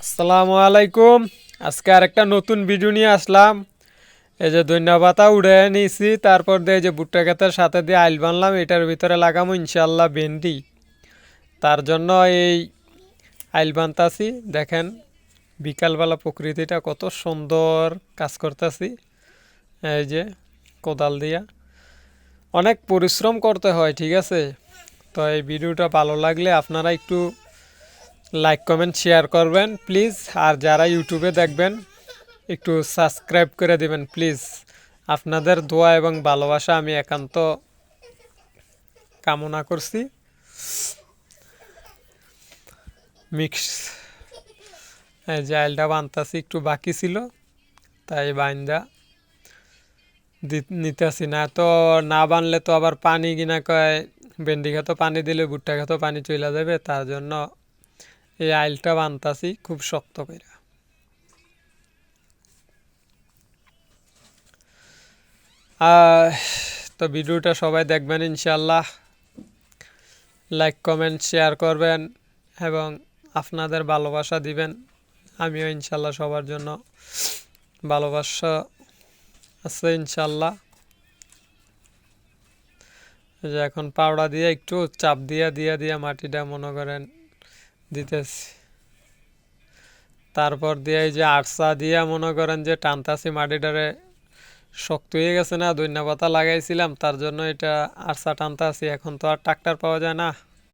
আসসালামু আলাইকুম। আজকে আরেকটা নতুন ভিডিও নিয়ে আসলাম। এই যে ধনিয়া পাতা উড়ে নিয়েছি, তারপর দিয়ে এই যে ভুট্টা ক্ষেতের সাথে দিয়ে আইল বানলাম, এটার ভিতরে লাগামো ইনশাল্লাহ ভেন্ডি। তার জন্য এই আইল বানতাছি। দেখেন বিকালবেলা প্রকৃতিটা কত সুন্দর, কাজ করতেছি এই যে কোদাল দিয়া। অনেক পরিশ্রম করতে হয়, ঠিক আছে। তো এই ভিডিওটা ভালো লাগলে আপনারা একটু লাইক কমেন্ট শেয়ার করবেন প্লিজ। আর যারা ইউটিউবে দেখবেন একটু সাবস্ক্রাইব করে দিবেন প্লিজ। আপনাদের দোয়া এবং ভালোবাসা আমি একান্ত কামনা করছি। মিক্স এই যে আইলটা বানতাছি, একটু বাকি ছিল তাই বাইন্দা নিতেছি। না তো না বানলে তো আবার পানি কিনা কয়, ভেন্ডি খেতে পানি দিলে ভুট্টা খেতে পানি চলে যাবে, তার জন্য এই আইলটা বানতাছি খুব শক্ত করে। আহ, তো ভিডিওটা সবাই দেখবেন ইনশাল্লাহ। লাইক কমেন্ট শেয়ার করবেন এবং আপনাদের ভালোবাসা দিবেন। আমিও ইনশাল্লাহ সবার জন্য ভালোবাসা আছে ইনশাল্লাহ। যে এখন পাউডা দিয়ে একটু চাপ দিয়া দিয়া দিয়া মাটিটা মনে করেন দিতেছি। তারপর দিয়ে এই যে আরসা দিয়া মনে করেন যে টানতাছি, মাটিটারে শক্ত হয়ে গেছে না, ধনিয়া পাতা লাগাইছিলাম তার জন্য এটা আরসা টানতাছি। এখন তো আর ট্রাক্টর পাওয়া যায় না,